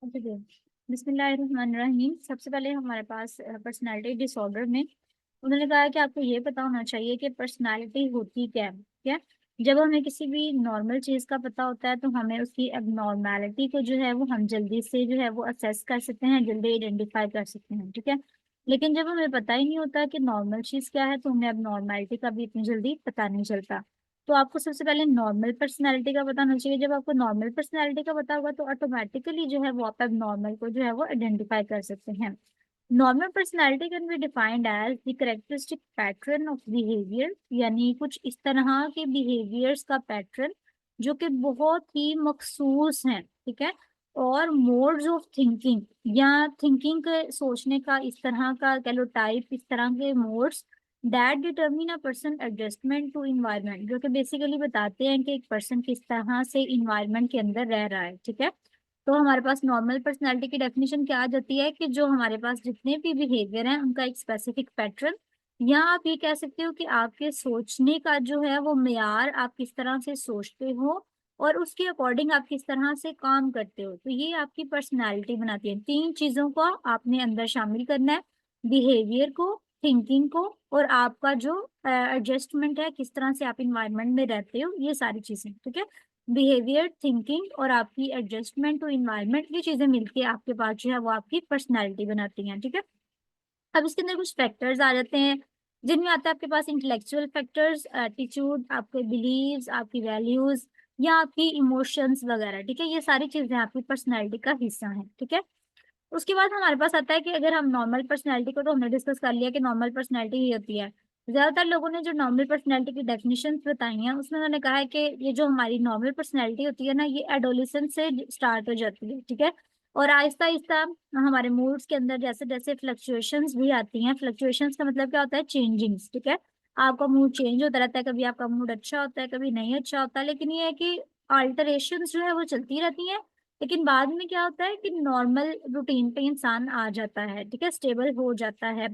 Okay जी। बिस्मिल्लाहिर्रहमानिर्रहीम। सबसे पहले हमारे पास पर्सनालिटी डिसऑर्डर में उन्होंने कहा कि आपको ये पता होना चाहिए कि पर्सनालिटी होती क्या है। क्या जब हमें किसी भी नॉर्मल चीज़ का पता होता है तो हमें उसकी एबनॉर्मैलिटी को जो है वो हम जल्दी से जो है वो असेस कर सकते हैं, जल्दी आइडेंटिफाई कर सकते हैं। ठीक है, लेकिन जब हमें पता ही नहीं होता कि नॉर्मल चीज़ क्या है तो हमें एबनॉर्मैलिटी का भी इतनी जल्दी पता नहीं चलता। तो आपको सबसे पहले नॉर्मल पर्सनैलिटी का पता होना चाहिए। जब आपको नॉर्मल पर्सनैलिटी का पता होगा तो ऑटोमेटिकली जो है वो आप नॉर्मल को जो है वो आइडेंटिफाई कर सकते हैं। Normal personality can be defined as the characteristic pattern of behaviour, यानी कुछ इस तरह के बिहेवियर्स का पैटर्न जो कि बहुत ही मखसूस हैं। ठीक है, और मोड्स ऑफ थिंकिंग या थिंकिंग के सोचने का इस तरह का कह लो टाइप, इस तरह के modes that determine a person adjustment to environment, जो कि बेसिकली बताते हैं कि एक पर्सन किस तरह से इन्वायरमेंट के अंदर रह रहा है। ठीक है, तो हमारे पास नॉर्मल पर्सनालिटी की डेफिनेशन क्या आ जाती है कि जो हमारे पास जितने भी बिहेवियर हैं उनका एक स्पेसिफिक पैटर्न, या आप ये कह सकते हो कि आपके सोचने का जो है वो मेयार, आप किस तरह से सोचते हो और उसके अकॉर्डिंग आप किस तरह से काम करते हो, तो ये आपकी पर्सनालिटी बनाती है। तीन चीजों को आपने अंदर शामिल करना है, बिहेवियर को, थिंकिंग को, और आपका जो एडजस्टमेंट है, किस तरह से आप इन्वायरमेंट में रहते हो, ये सारी चीजें। ठीक है, बिहेवियर, थिंकिंग और आपकी एडजस्टमेंट टू इन्वायरमेंट, ये चीजें मिलके आपके पास जो है वो आपकी पर्सनैलिटी बनाती हैं। ठीक है, अब इसके अंदर कुछ फैक्टर्स आ जाते हैं जिनमें आता है आपके पास इंटेलेक्चुअल फैक्टर्स, एटीट्यूड, आपके बिलीव्स, आपकी वैल्यूज या आपकी इमोशंस वगैरह। ठीक है, ये सारी चीजें आपकी पर्सनैलिटी का हिस्सा हैं। ठीक है, उसके बाद हमारे पास आता है कि अगर हम नॉर्मल पर्सनैलिटी को, तो हमने डिस्कस कर लिया कि नॉर्मल पर्सनैलिटी ही होती है। ज्यादातर लोगों ने जो नॉर्मल पर्सनैलिटी की डेफिनेशन बताई हैं उसमें उन्होंने कहा है कि ये जो हमारी नॉर्मल पर्सनैलिटी होती है ना, ये एडोलिसेंस से स्टार्ट हो जाती है। ठीक है, और आहिस्ता आहिस्ता हमारे मूड्स के अंदर जैसे जैसे फ्लक्चुएशंस भी आती हैं। फ्लक्चुएशंस का मतलब क्या होता है? चेंजिंग्स। ठीक है, आपका मूड चेंज होता रहता है, कभी आपका मूड अच्छा होता है, कभी नहीं अच्छा होता है, लेकिन ये है कि अल्टरेशंस जो है वो चलती रहती हैं। लेकिन बाद में क्या होता है कि नॉर्मल रूटीन पे इंसान आ जाता है। ठीक है, स्टेबल हो जाता है।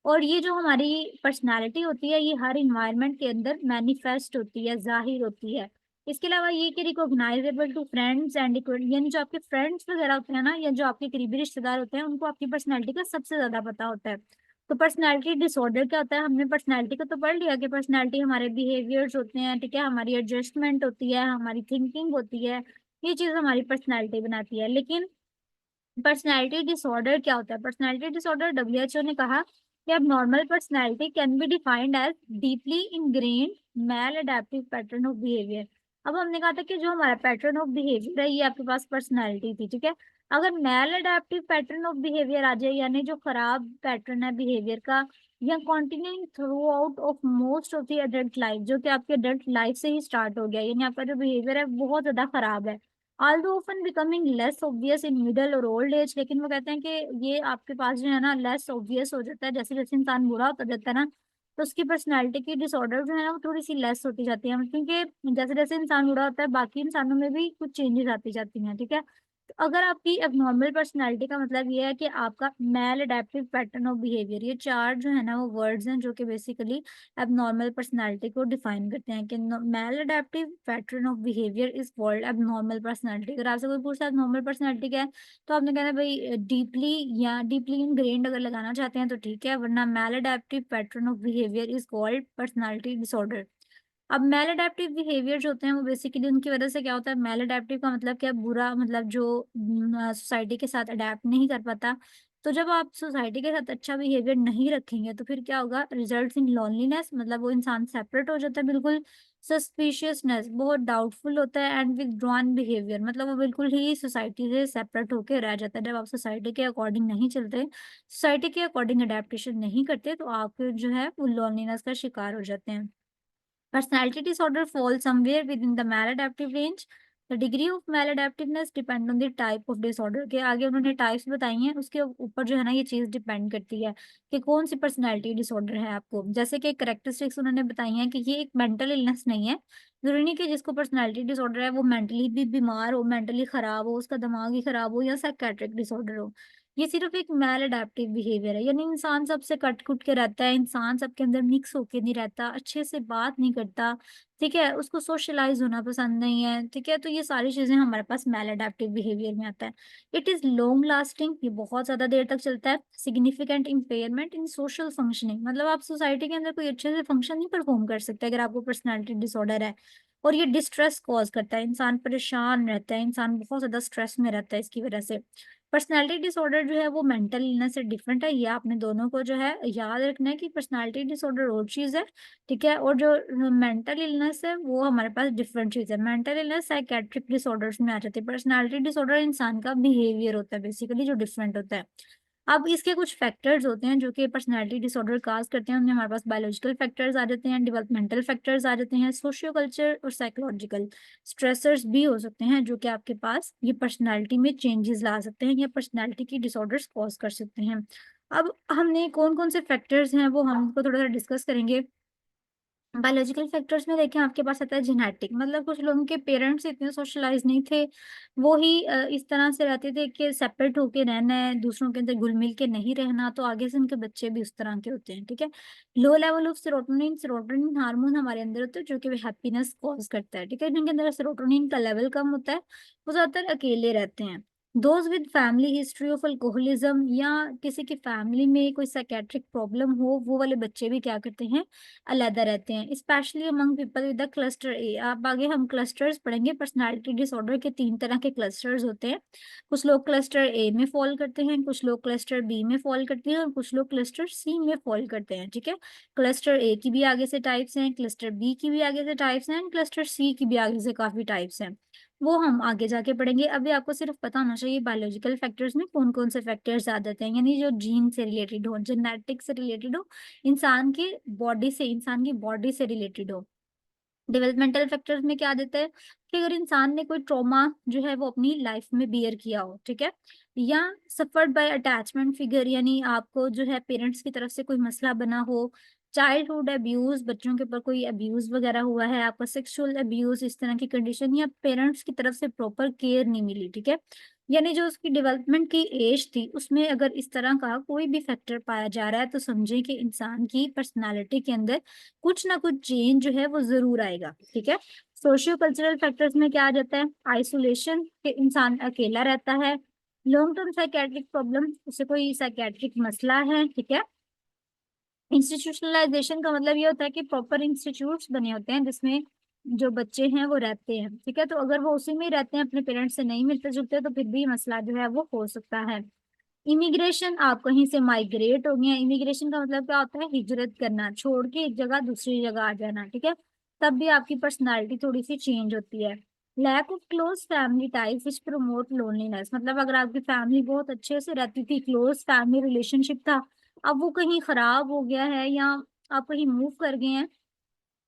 और ये जो हमारी पर्सनालिटी होती है ये हर इन्वायरमेंट के अंदर मैनिफेस्ट होती है, जाहिर होती है। इसके अलावा ये कि रिकॉग्नाइजेबल टू फ्रेंड्स एंड यानी जो आपके फ्रेंड्स वगैरह होते हैं ना, या जो आपके करीबी रिश्तेदार होते हैं, उनको आपकी पर्सनैलिटी का सबसे ज्यादा पता होता है। तो पर्सनैलिटी डिसऑर्डर क्या होता है? हमने पर्सनैलिटी को तो पढ़ लिया कि पर्सनैलिटी हमारे बिहेवियर्स होते हैं। ठीक है, हमारी एडजस्टमेंट होती है, हमारी थिंकिंग होती है, ये चीज हमारी पर्सनैलिटी बनाती है। लेकिन पर्सनैलिटी डिसऑर्डर क्या होता है? पर्सनैलिटी डिसऑर्डर, डब्ल्यूएचओ ने कहा कि अब normal personality can be defined as deeply ingrained maladaptive pattern of behaviour. अब हमने कहा था कि जो हमारा पैटर्न ऑफ बिहेवियर है ये आपके पास पर्सनैलिटी थी। ठीक है, अगर मैल अडेप्टिव पैटर्न ऑफ बिहेवियर आ जाए, यानी जो खराब पैटर्न है बिहेवियर का, या continuing through out of most of the adult life, जो कि आपके अडल्ट लाइफ से ही स्टार्ट हो गया, यानी आपका जो बिहेवियर है बहुत ज्यादा खराब है, although often becoming less obvious in middle और old age, लेकिन वो कहते हैं कि ये आपके पास जो है ना लेस ऑब्वियस हो जाता है जैसे जैसे इंसान बूढ़ा होता जाता है ना, तो उसकी पर्सनैलिटी की डिसऑर्डर जो है ना वो थोड़ी सी लेस होती जाती है, क्योंकि जैसे जैसे इंसान बूढ़ा होता है बाकी इंसानों में भी कुछ चेंजेस आती जाती हैं। ठीक है, तो अगर आपकी एबनॉर्मल पर्सनैलिटी का मतलब ये है कि आपका मैल अडेप्टिव पैटर्न ऑफ बिहेवियर, ये चार जो है ना वो वर्ड्स हैं जो कि बेसिकली एबनॉर्मल पर्सनैलिटी को डिफाइन करते हैं कि maladaptive pattern of behaviour is called abnormal personality. अगर आपसे कोई पूछता है एबनॉर्मल पर्सनैलिटी क्या है, तो आपने कहना है भाई डीपली या डीपली इनग्रेन्ड अगर लगाना चाहते हैं तो ठीक है, वरना maladaptive pattern of behaviour is called personality disorder. अब मैल अडेप्टिव बिहेवियर जो होते हैं वो बेसिकली उनकी वजह से क्या होता है? मैल अडेप्टिव का मतलब क्या? बुरा, मतलब जो सोसाइटी के साथ अडेप्ट नहीं कर पाता। तो जब आप सोसाइटी के साथ अच्छा बिहेवियर नहीं रखेंगे तो फिर क्या होगा? रिजल्ट्स इन लोनलीनेस, मतलब वो इंसान सेपरेट हो जाता है बिल्कुल। सस्पिशियसनेस, बहुत डाउटफुल होता है। एंड विथड्रॉन बिहेवियर, मतलब वो बिल्कुल ही सोसाइटी से सेपरेट होकर रह जाता है। जब आप सोसाइटी के अकॉर्डिंग नहीं चलते, सोसाइटी के अकॉर्डिंग अडेप्टेशन नहीं करते, तो आप फिर जो है वो लोनलीनेस का शिकार हो जाते हैं। Personality disorder falls somewhere within the maladaptive range. The degree of maladaptiveness depend on the type of disorder। के आगे उन्होंने टाइप्स बताई हैं, उसके ऊपर जो है ना ये चीज डिपेंड करती है कि कौन सी पर्सनैलिटी डिसऑर्डर है आपको। जैसे कि करेक्टरिस्टिक्स उन्होंने बताई हैं कि ये एक मेंटल इलनेस नहीं है। जरूरी नहीं कि जिसको पर्सनैलिटी डिसऑर्डर है वो मेंटली भी बीमार हो, मेंटली खराब हो, उसका दिमाग ही खराब हो, या साइकेट्रिक डिसऑर्डर हो। ये सिर्फ एक मैल अडेप्टिव बिहेवियर है, यानी इंसान सबसे कट कुट के रहता है, इंसान सबके अंदर मिक्स होके नहीं रहता, अच्छे से बात नहीं करता, ठीक है, उसको सोशलाइज होना पसंद नहीं है, ठीक है, तो ये सारी चीजें हमारे पास मैल अडेप्टिव बिहेवियर में आता है। इट इज लॉन्ग लास्टिंग, ये बहुत ज्यादा देर तक चलता है। सिग्निफिकेंट इम्पेयरमेंट इन सोशल फंक्शनिंग, मतलब आप सोसाइटी के अंदर कोई अच्छे से फंक्शन नहीं परफॉर्म कर सकते अगर आपको पर्सनैलिटी डिसऑर्डर है। और ये डिस्ट्रेस कॉज करता है, इंसान परेशान रहता है, इंसान बहुत ज्यादा स्ट्रेस में रहता है इसकी वजह से। पर्सनालिटी डिसऑर्डर जो है वो मेंटल इलनेस से डिफरेंट है, ये आपने दोनों को जो है याद रखना है कि पर्सनालिटी डिसऑर्डर और चीज है, ठीक है, और जो मेंटल इलनेस है वो हमारे पास डिफरेंट चीज है। मेंटल इलनेस साइकेट्रिक डिसऑर्डर्स में आ जाती है, पर्सनालिटी डिसऑर्डर इंसान का बिहेवियर होता है बेसिकली जो डिफरेंट होता है। अब इसके कुछ फैक्टर्स होते हैं जो कि पर्सनालिटी डिसऑर्डर काज करते हैं, उनमें हमारे पास बायोलॉजिकल फैक्टर्स आ जाते हैं, डेवलपमेंटल फैक्टर्स आ जाते हैं, सोशियो कल्चर और साइकोलॉजिकल स्ट्रेसर्स भी हो सकते हैं जो कि आपके पास ये पर्सनालिटी में चेंजेस ला सकते हैं या पर्सनालिटी की डिसऑर्डर्स कॉज कर सकते हैं। अब हमने कौन कौन से फैक्टर्स हैं वो हमको थोड़ा सा डिस्कस करेंगे। बायोलॉजिकल फैक्टर्स में देखें आपके पास आता है जेनेटिक, मतलब कुछ लोगों के पेरेंट्स इतने सोशलाइज नहीं थे, वो ही इस तरह से रहते थे कि सेपरेट होके रहना है, दूसरों के अंदर घुल मिल के नहीं रहना, तो आगे से उनके बच्चे भी उस तरह के होते हैं, ठीक है। Low level of serotonin, serotonin hormone हमारे अंदर होता है जो कि हैप्पीनेस कॉज करता है, ठीक है, जिनके अंदर सेरोटोनिन का लेवल कम होता है वो ज्यादातर अकेले रहते हैं। Those with family history of alcoholism, या किसी की फैमिली में कोई साइकेट्रिक प्रॉब्लम हो, वो वाले बच्चे भी क्या करते हैं, अलग रहते हैं, specially among people with the cluster A. आप आगे हम क्लस्टर्स पढ़ेंगे, पर्सनालिटी डिसऑर्डर के 3 तरह के क्लस्टर्स होते हैं। कुछ लोग क्लस्टर ए में फॉल करते हैं, कुछ लोग क्लस्टर बी में फॉल करते हैं और कुछ लोग क्लस्टर सी में फॉल करते हैं, ठीक है। क्लस्टर ए की भी आगे से टाइप्स हैं, क्लस्टर बी की भी आगे से टाइप्स हैं, क्लस्टर सी की भी आगे से काफी टाइप्स हैं, वो हम आगे जाके पढ़ेंगे। अभी आपको सिर्फ पता होना चाहिए बायोलॉजिकल फैक्टर्स में कौन कौन से फैक्टर्स आ जाते हैं, यानी जो जीन से रिलेटेड हो, जेनेटिक से रिलेटेड हो, इंसान की बॉडी से रिलेटेड हो। डेवलपमेंटल फैक्टर्स में क्या देता है कि अगर इंसान ने कोई ट्रॉमा जो है वो अपनी लाइफ में बियर किया हो, ठीक है, या सफर्ड बाय अटैचमेंट फिगर, यानी आपको जो है पेरेंट्स की तरफ से कोई मसला बना हो, चाइल्डहुड अब्यूज, बच्चों के ऊपर कोई अब्यूज वगैरह हुआ है, आपका सेक्सुअल अब्यूज, इस तरह की कंडीशन, या पेरेंट्स की तरफ से प्रॉपर केयर नहीं मिली, ठीक है, यानी जो उसकी डेवलपमेंट की एज थी उसमें अगर इस तरह का कोई भी फैक्टर पाया जा रहा है तो समझे कि इंसान की पर्सनालिटी के अंदर कुछ ना कुछ चेंज जो है वो जरूर आएगा, ठीक है। सोशियो कल्चरल फैक्टर्स में क्या आ जाता है, आइसोलेशन, के इंसान अकेला रहता है। लॉन्ग टर्म साइकेट्रिक प्रॉब्लम, उसे कोई साइकेट्रिक मसला है, ठीक है। इंस्टीट्यूशनलाइजेशन का मतलब ये होता है कि प्रॉपर इंस्टीट्यूट्स बने होते हैं जिसमें जो बच्चे हैं वो रहते हैं, ठीक है, तो अगर वो उसी में ही रहते हैं, अपने पेरेंट्स से नहीं मिलते जुलते, तो फिर भी मसला जो है वो हो सकता है। इमिग्रेशन, आप कहीं से माइग्रेट हो गए हैं, इमिग्रेशन का मतलब क्या होता है, हिजरत करना, छोड़ के एक जगह दूसरी जगह आ जाना, ठीक है, तब भी आपकी पर्सनालिटी थोड़ी सी चेंज होती है। Lack of close family ties which promote loneliness, मतलब अगर आपकी फैमिली बहुत अच्छे से रहती थी, क्लोज फैमिली रिलेशनशिप था, अब वो कहीं खराब हो गया है या आप कहीं मूव कर गए हैं,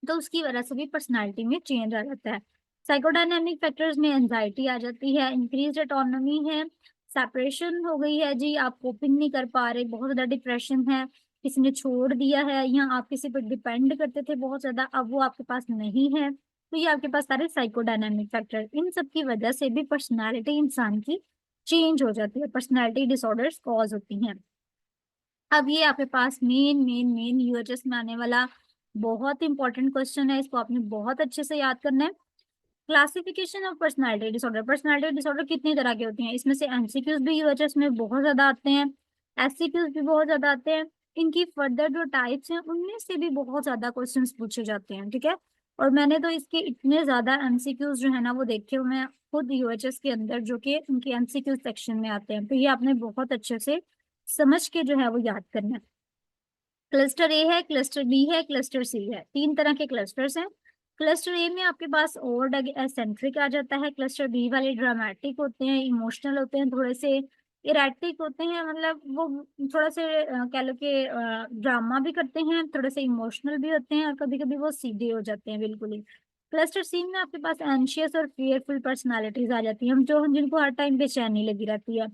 तो उसकी वजह से भी पर्सनालिटी में चेंज आ जाता है। साइकोडायनेमिक फैक्टर्स में एंजाइटी आ जाती है, इंक्रीज ऑटोनॉमी है, सेपरेशन हो गई है जी, आप कोपिंग नहीं कर पा रहे, बहुत ज्यादा डिप्रेशन है, किसी ने छोड़ दिया है, या आप किसी पर डिपेंड करते थे बहुत ज्यादा, अब वो आपके पास नहीं है, तो ये आपके पास सारे साइकोडायनेमिक फैक्टर, इन सब की वजह से भी पर्सनालिटी इंसान की चेंज हो जाती है, पर्सनालिटी डिसऑर्डर्स कॉज होती हैं। अब ये आपके पास मेन मेन मेन यूएचएस में आने वाला बहुत इंपॉर्टेंट क्वेश्चन है, इसको आपने बहुत अच्छे से याद करना है। Classification of personality disorder, personality disorder कितनी तरह के होती हैं, इसमें से एमसीक्यूज भी यूएचएस में बहुत ज्यादा आते हैं, एससीक्यूज भी बहुत ज्यादा आते हैं, इनकी फर्दर जो टाइप्स हैं उनमें से भी बहुत ज्यादा क्वेश्चंस पूछे जाते हैं, ठीक है। और मैंने तो इसके इतने ज्यादा एमसीक्यूज जो है ना वो देखे हुए हैं खुद यूएचएस के अंदर, जो कि उनके एमसीक्यू सेक्शन में आते हैं, तो ये आपने बहुत अच्छे से समझ के जो है वो याद करना है। क्लस्टर ए है, क्लस्टर बी है, क्लस्टर सी है, 3 तरह के क्लस्टर्स हैं। क्लस्टर ए में आपके पास ओवर एसेंट्रिक आ जाता है, क्लस्टर बी वाले ड्रामेटिक होते हैं, इमोशनल होते हैं, थोड़े से इरेटिक होते हैं, मतलब वो थोड़ा से कह लो कि ड्रामा भी करते हैं, थोड़े से इमोशनल भी होते हैं, और कभी कभी वो सीधे हो जाते हैं बिल्कुल ही। क्लस्टर सी में आपके पास एंशियस और फियरफुल पर्सनालिटीज आ जाती हैं, हम जो जिनको हर टाइम बेचैनी लगी रहती है।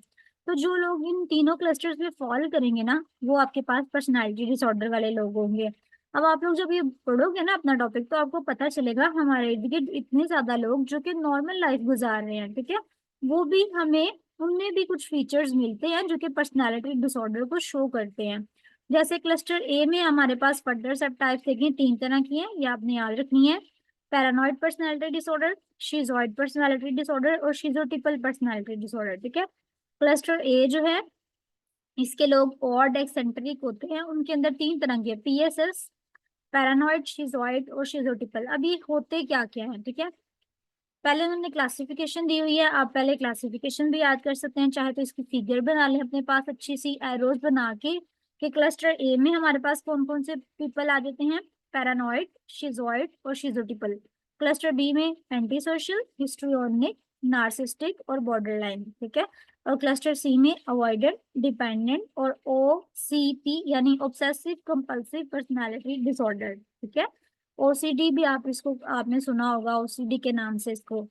तो जो लोग इन तीनों क्लस्टर्स में फॉल करेंगे ना, वो आपके पास पर्सनालिटी डिसऑर्डर वाले लोग होंगे। अब आप लोग जब ये पढ़ोगे ना अपना टॉपिक, तो आपको पता चलेगा हमारे इर्द गिर्द इतने ज्यादा लोग जो कि नॉर्मल लाइफ गुजार रहे हैं, ठीक है, वो भी हमें उनमें भी कुछ फीचर्स मिलते हैं जो कि पर्सनालिटी डिसऑर्डर को शो करते हैं। जैसे क्लस्टर ए में हमारे पास फर्दर सब टाइप्स देखें, 3 तरह की हैं, ये आपने याद रखनी है। Paranoid personality disorder, schizoid personality disorder और शिजोटिपल पर्सनालिटी डिसऑर्डर। ठीक है, क्लस्टर ए जो है इसके लोग ऑड एक्सेंट्रिक होते हैं, उनके अंदर 3 तरह के पीएसएस, पैरानॉइड, शिजॉइड और शिजोटिपल। अब ये होते क्या क्या है, ठीक है। पहले उन्होंने क्लासिफिकेशन दी हुई है, आप पहले क्लासिफिकेशन भी याद कर सकते हैं, चाहे तो इसकी फिगर बना लें अपने पास अच्छी सी एरोज बना के कि क्लस्टर ए में हमारे पास कौन कौन से पीपल आ जाते हैं, पैरानॉइड, शिजॉइड और शिजोटिपल। क्लस्टर बी में एंटी सोशल, हिस्ट्रियोनिक, नार्सिस्टिक और बॉर्डर लाइन। ठीक है, और क्लस्टर सी में अवॉइडर, डिपेंडेंट और OCP यानी ऑब्सेसिव कंपल्सिव पर्सनालिटी डिसऑर्डर। ठीक है, OCD भी आप इसको आपने सुना होगा, OCD के नाम से इसको।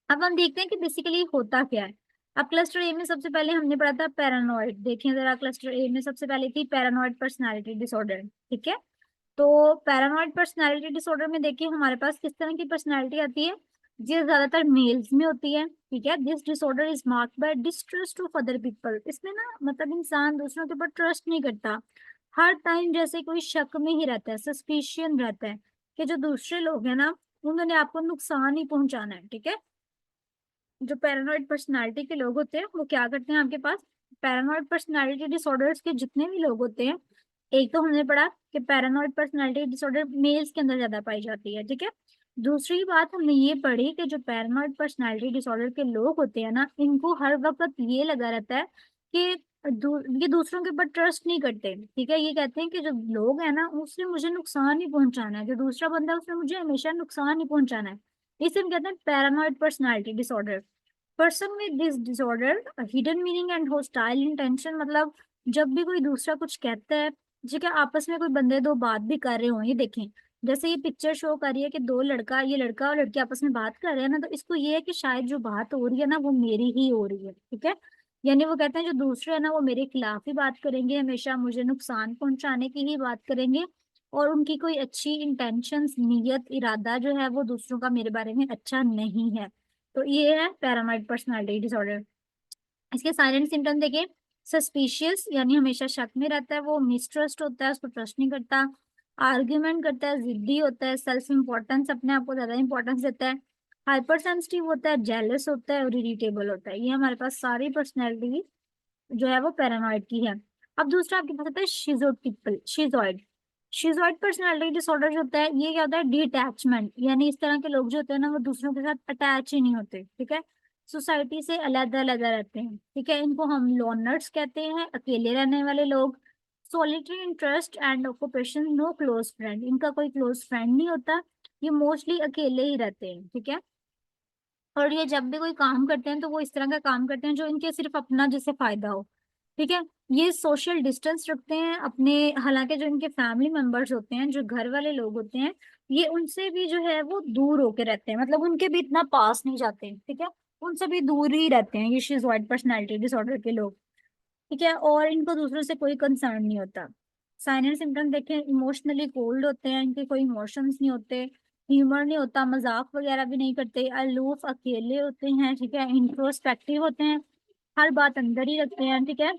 अब हम देखते हैं कि बेसिकली होता क्या है। अब क्लस्टर ए में सबसे पहले हमने पढ़ा था पैरानॉइड, देखिए जरा, क्लस्टर ए में सबसे पहले थी पैरानॉइड पर्सनालिटी डिसऑर्डर। ठीक है, तो पैरानॉइड पर्सनालिटी डिसऑर्डर में देखिए हमारे पास किस तरह की पर्सनालिटी आती है, ये ज्यादातर मेल्स में होती है। ठीक है, this disorder is marked by distrust of other people. इसमें ना मतलब इंसान दूसरों के ऊपर ट्रस्ट नहीं करता, हर टाइम जैसे कोई शक में ही रहता है, सस्पिशियन रहता है कि जो दूसरे लोग हैं ना उन्होंने आपको नुकसान ही पहुंचाना है। ठीक है, जो पैरानॉइड पर्सनालिटी के लोग होते हैं वो क्या करते हैं, आपके पास पैरानॉइड पर्सनालिटी डिसऑर्डर्स के जितने भी लोग होते हैं, एक तो हमने पढ़ा कि पैरानॉइड पर्सनालिटी डिसऑर्डर मेल्स के अंदर ज्यादा पाई जाती है। ठीक है, दूसरी बात हमने ये पढ़ी कि जो पैरानॉइड पर्सनालिटी डिसऑर्डर के लोग होते हैं ना, इनको हर वक्त ये लगा रहता है कि ये दूसरों के ऊपर ट्रस्ट नहीं करते। ठीक है, ये कहते हैं कि जो लोग हैं ना उसने मुझे नुकसान ही पहुंचाना है, जो दूसरा बंदा है उसने मुझे हमेशा नुकसान ही पहुंचाना है। इसे हम कहते हैं paranoid personality disorder. Person with this disorder hidden meaning and hostile intention, मतलब जब भी कोई दूसरा कुछ कहता है, ठीक है, आपस में कोई बंदे दो बात भी कर रहे हो, ये देखें जैसे ये पिक्चर शो कर रही है कि दो लड़का, ये लड़का और लड़की आपस में बात कर रहे हैं ना, तो इसको ये है कि शायद जो बात हो रही है ना वो मेरी ही हो रही है। ठीक है, यानी वो कहते हैं जो दूसरे है ना वो मेरे खिलाफ ही बात करेंगे, हमेशा मुझे नुकसान पहुंचाने की ही बात करेंगे, और उनकी कोई अच्छी इंटेंशंस, नीयत, इरादा जो है वो दूसरों का मेरे बारे में अच्छा नहीं है। तो ये है पैरानॉइड पर्सनालिटी डिसऑर्डर। इसके साइलेंट सिम्टम देखें, सस्पिशियस यानी हमेशा शक में रहता है वो, मिसट्रस्ट होता है, उसको ट्रस्ट नहीं करता, आर्ग्यूमेंट करता है, जिद्दी होता है, सेल्फ इम्पोर्टेंस, अपने आप को ज्यादा इंपॉर्टेंस देता है, हाइपर सेंसिटिव होता है, जेलस होता है और इरिटेबल होता है। ये हमारे पास सारी पर्सनैलिटी जो है वो पैरानॉइड की है। अब दूसरा आपके पास आता है शिजोटिपल, शिजॉइड। शिजॉइड पर्सनालिटी डिसऑर्डर जो होता है ये क्या होता है, डिटैचमेंट, यानी इस तरह के लोग जो होते हैं ना वो दूसरों के साथ अटैच ही नहीं होते। ठीक है, सोसाइटी से अलग अलग रहते हैं। ठीक है, इनको हम लोनर्स कहते हैं, अकेले रहने वाले लोग। Solitary interest and occupation, no close friend, इनका कोई क्लोज फ्रेंड नहीं होता, ये मोस्टली अकेले ही रहते हैं। ठीक है, और ये जब भी कोई काम करते हैं तो वो इस तरह का काम करते हैं जो इनके सिर्फ अपना जैसे फायदा हो। ठीक है, ये सोशल डिस्टेंस रखते हैं अपने, हालांकि जो इनके फैमिली मेंबर्स होते हैं, जो घर वाले लोग होते हैं, ये उनसे भी जो है वो दूर होके रहते हैं, मतलब उनके भी इतना पास नहीं जाते। ठीक है, उनसे भी दूर ही रहते हैं ये शिजॉइड पर्सनैलिटी डिसऑर्डर के लोग। ठीक है, और इनको दूसरों से कोई कंसर्न नहीं होता। साइन एंड सिम्टम देखें, इमोशनली कोल्ड होते हैं, इनके कोई इमोशंस नहीं होते, ह्यूमर नहीं होता, मजाक वगैरह भी नहीं करते, अलूफ, अकेले होते हैं। ठीक है, इंट्रोस्पेक्टिव होते हैं, हर बात अंदर ही रखते हैं। ठीक है,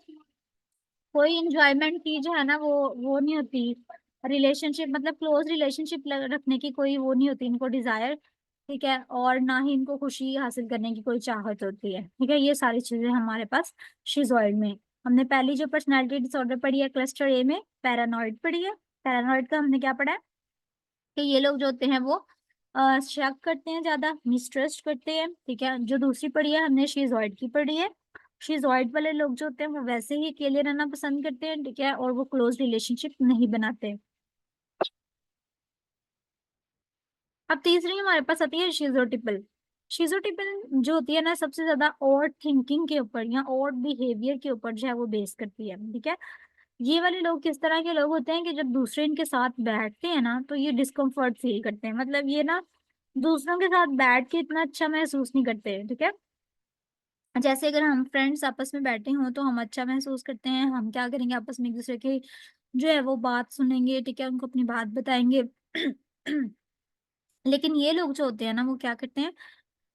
कोई इंजॉयमेंट की जो है ना वो नहीं होती, रिलेशनशिप मतलब क्लोज रिलेशनशिप रखने की कोई वो नहीं होती इनको डिजायर। ठीक है, और ना ही इनको खुशी हासिल करने की कोई चाहत होती है। ठीक है, ये सारी चीजें हमारे पास शिजॉइड में। हमने पहली जो पर्सनालिटी डिसऑर्डर पढ़ी है क्लस्टर ए में, पैरानॉइड पढ़ी है। पैरानॉइड का हमने क्या पढ़ा है कि ये लोग जो होते हैं वो शक करते हैं, ज्यादा मिसट्रस्ट करते हैं। ठीक है, जो दूसरी पढ़ी है हमने शिजॉइड की पढ़ी है, शिजॉइड वाले लोग जो होते हैं वो वैसे ही अकेले रहना पसंद करते हैं। ठीक है, और वो क्लोज रिलेशनशिप नहीं बनाते। अब तीसरी हमारे पास आती है शिजोटिपल। शिजोटिपल जो होती है ना सबसे ज्यादा और थिंकिंग के ऊपर या और बिहेवियर के ऊपर जो है वो बेस करती है। ठीक है, ये वाले लोग किस तरह के लोग होते हैं कि जब दूसरे इनके साथ बैठते हैं ना तो ये डिस्कम्फर्ट फील करते हैं, मतलब ये ना दूसरों के साथ बैठ के इतना अच्छा महसूस नहीं करते। ठीक है, जैसे अगर हम फ्रेंड्स आपस में बैठे हों तो हम अच्छा महसूस करते हैं, हम क्या करेंगे आपस में एक दूसरे की जो है वो बात सुनेंगे। ठीक है, उनको अपनी बात बताएंगे लेकिन ये लोग जो होते हैं ना वो क्या करते हैं,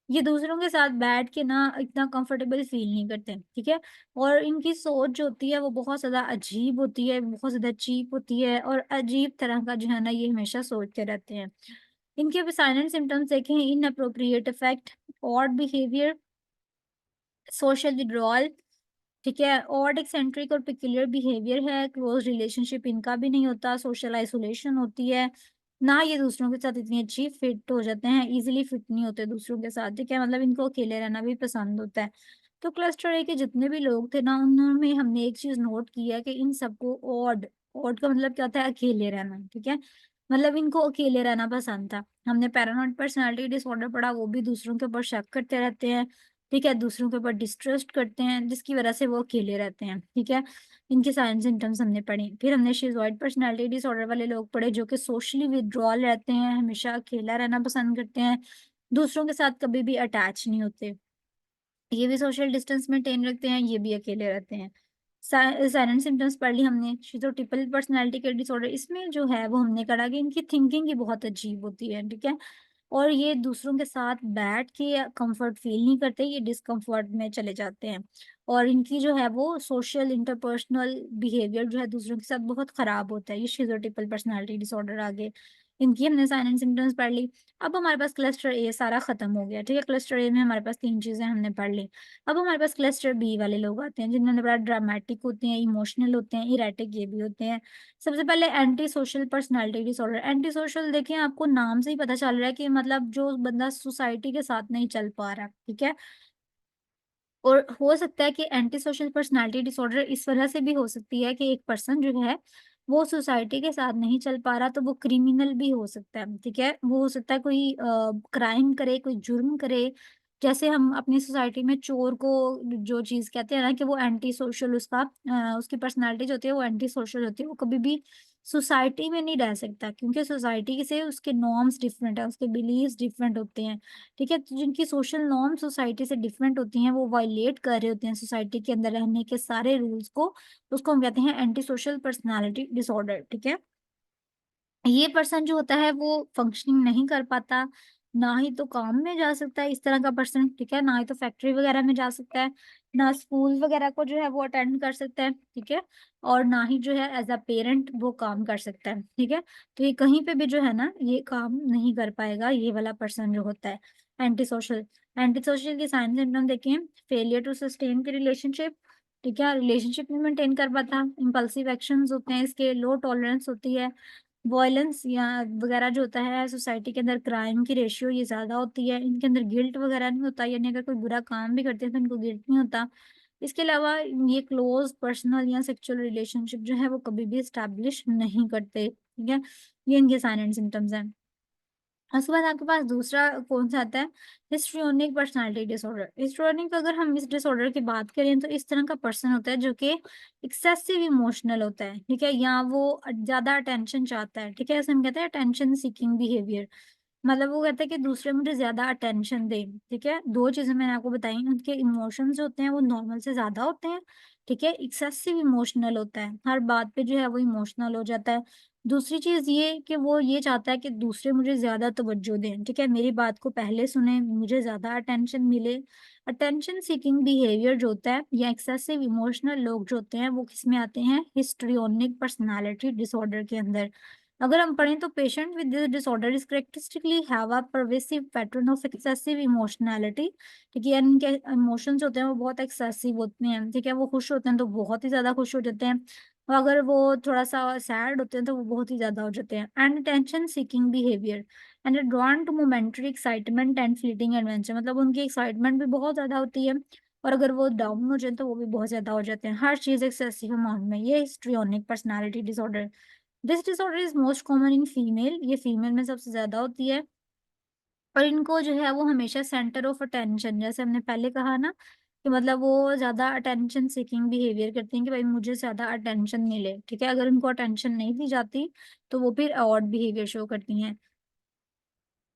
ये दूसरों के साथ बैठ के ना इतना कंफर्टेबल फील नहीं करते, ठीक है? और इनकी सोच जो होती है वो बहुत ज़्यादा अजीब होती है, बहुत ज़्यादा चीप होती है और अजीब तरह का जो है ना ये हमेशा सोचते रहते हैं। इनके भी साइलेंट सिम्पटम्स देखें, inappropriate effect, odd behaviour, social withdrawal, ठीक है? ऑड, एक्सेंट्रिक और पेक्यूलियर बिहेवियर है, क्लोज़ रिलेशनशिप इनका भी नहीं होता, सोशल आइसोलेशन होती है, ना ये दूसरों के साथ इतनी अच्छी फिट हो जाते हैं, ईज़िली फिट नहीं होते दूसरों के साथ, ठीक है? मतलब इनको अकेले रहना भी पसंद होता है। तो क्लस्टर ए के जितने भी लोग थे ना, उनमें हमने एक चीज़ नोट की है कि इन सबको ऑड, ऑड का मतलब क्या होता है? अकेले रहना, ठीक है? मतलब इनको अकेले रहना पसंद था। हमने पैरानॉइड पर्सनैलिटी डिसऑर्डर पढ़ा, वो भी दूसरों के ऊपर शक करते रहते हैं, ठीक है? दूसरों के ऊपर डिस्ट्रस्ट करते हैं, जिसकी वजह से वो अकेले रहते हैं, ठीक है? इनके साइन सिम्पटम्स हमने पढ़े। फिर हमने शिज़ोइड पर्सनैलिटी डिसऑर्डर वाले लोग पढ़े, जो कि सोशली विथड्रॉल रहते हैं, हमेशा अकेला रहना पसंद करते हैं, दूसरों के साथ कभी भी अटैच नहीं होते। ये भी सोशल डिस्टेंस मेंटेन रखते हैं, ये भी अकेले रहते हैं। साइलेंट सिम्पटम्स पढ़ ली हमने। शिज़ोटिपल पर्सनैलिटी के डिसऑर्डर, इसमें जो है वो हमने करा कि इनकी थिंकिंग ही बहुत अजीब होती है, ठीक है? और ये दूसरों के साथ बैठ के कंफर्ट फील नहीं करते, ये डिस्कम्फर्ट में चले जाते हैं। और इनकी जो है वो सोशल इंटरपर्सनल बिहेवियर जो है दूसरों के साथ बहुत खराब होता है। ये शिज़ोटिपल पर्सनैलिटी डिसऑर्डर आ गए। इनकी हमने साइन एंड सिम्पटम्स पढ़ ली। अब हमारे पास क्लस्टर ए सारा खत्म हो गया, ठीक है? क्लस्टर ए में हमारे पास 3 चीज़ें हमने पढ़ ली। अब हमारे पास क्लस्टर बी वाले लोग आते हैं, जिनमें बड़ा ड्रामेटिक होते हैं, इमोशनल होते हैं, इरेटिक ये भी होते हैं। सबसे पहले anti social personality disorder. Anti social देखें, आपको नाम से ही पता चल रहा है कि मतलब जो बंदा सोसाइटी के साथ नहीं चल पा रहा, ठीक है? और हो सकता है कि एंटी सोशल पर्सनैलिटी डिसऑर्डर इस वजह से भी हो सकती है कि एक पर्सन जो है, वो सोसाइटी के साथ नहीं चल पा रहा, तो वो क्रिमिनल भी हो सकता है, ठीक है? वो हो सकता है कोई क्राइम करे, कोई जुर्म करे। जैसे हम अपनी सोसाइटी में चोर को जो चीज़ कहते हैं ना कि वो एंटी सोशल उसका उसकी पर्सनैलिटी जो होती है वो एंटी सोशल होती है, वो कभी भी सोसाइटी में नहीं रह सकता, क्योंकि सोसाइटी से उसके नॉर्म्स डिफरेंट है, उसके बिलीव्स डिफरेंट होते हैं। ठीक है? तो जिनकी सोशल नॉर्म सोसाइटी से डिफरेंट होती हैं, वो वायलेट कर रहे होते हैं सोसाइटी के अंदर रहने के सारे रूल्स को, उसको हम कहते हैं एंटी सोशल पर्सनैलिटी डिसऑर्डर, ठीक है? ये पर्सन जो होता है वो फंक्शनिंग नहीं कर पाता, ना ही तो काम में जा सकता है इस तरह का पर्सन, ठीक है? ना ही तो फैक्ट्री वगैरह में जा सकता है, ना स्कूल वगैरह को जो है वो अटेंड कर सकता है, ठीक है? और ना ही जो है एज़ अ पेरेंट वो काम कर सकता है, ठीक है? तो ये कहीं पे भी जो है ना, ये काम नहीं कर पाएगा, ये वाला पर्सन जो होता है, एंटी सोशल। एंटी सोशल के साइन सिम्पटम देखें, failure to sustain the relationship, ठीक है? रिलेशनशिप नहीं मेंटेन कर पाता, इम्पल्सिव एक्शंस होते हैं इसके, लो टॉलरेंस होती है, वॉयलेंस या वगैरह जो होता है सोसाइटी के अंदर, क्राइम की रेशियो ये ज़्यादा होती है, इनके अंदर गिल्ट वगैरह नहीं होता, यानी अगर कोई बुरा काम भी करते हैं तो इनको गिल्ट नहीं होता। इसके अलावा ये क्लोज पर्सनल या सेक्सुअल रिलेशनशिप जो है वो कभी भी एस्टैब्लिश नहीं करते, ठीक है? ये इनके साइन एंड सिम्टम्स हैं। उसके बाद आपके पास दूसरा कौन-सा आता है, हिस्ट्रियोनिक पर्सनैलिटी डिसऑर्डर। हिस्ट्रियोनिक अगर हम इस डिसऑर्डर की बात करें तो इस तरह का पर्सन होता है जो कि एक्सेसिव इमोशनल होता है, ठीक है? या वो ज़्यादा अटेंशन चाहता है, ठीक है? इसे हम कहते हैं अटेंशन सीकिंग बिहेवियर। मतलब वो कहता है कि दूसरे मुझे ज़्यादा अटेंशन दें, ठीक है? 2 चीज़ें मैंने आपको बताई, उनके इमोशंस जो होते हैं वो नॉर्मल से ज़्यादा होते हैं, ठीक है? एक्सेसिव इमोशनल होता है, हर बात पे जो है वो इमोशनल हो जाता है। दूसरी चीज़ ये कि वो ये चाहता है कि दूसरे मुझे ज़्यादा तवज्जो दें, ठीक है? मेरी बात को पहले सुनें, मुझे ज़्यादा अटेंशन मिले। अटेंशन सीकिंग बिहेवियर जो होता है या एक्सेसिव इमोशनल लोग जो होते हैं वो किसमें आते हैं? हिस्ट्रियोनिक पर्सनैलिटी डिसऑर्डर के अंदर। अगर हम पढ़ें तो patient with this disorder is करेक्टरिस्टिकली have a pervasive pattern of excessive emotionality, ठीक है? यानी इनके इमोशंस होते हैं वो बहुत एक्सेसिव होते हैं, ठीक है? वो खुश होते हैं तो बहुत ही ज़्यादा खुश हो जाते हैं, और अगर वो थोड़ा-सा सैड होते हैं तो वो बहुत ही ज़्यादा हो जाते हैं। And attention seeking behaviour and drawn to momentary excitement and fleeting adventure, मतलब उनकी एक्साइटमेंट भी बहुत ज़्यादा होती है, और अगर वो डाउन हो जाए तो वो भी बहुत ज़्यादा हो जाते हैं। हर चीज़ एक्सेसिव अमाउंट में, ये histrionic personality disorder. This disorder is most common in female, ये फीमेल में सबसे ज्यादा होती है। और इनको जो है वो हमेशा सेंटर ऑफ अटेंशन, जैसे हमने पहले कहा ना कि मतलब वो ज्यादा अटेंशन सीकिंग बिहेवियर करती हैं कि भाई मुझे ज्यादा अटेंशन मिले, ठीक है? अगर उनको अटेंशन नहीं दी जाती तो वो फिर ऑड बिहेवियर शो करती हैं।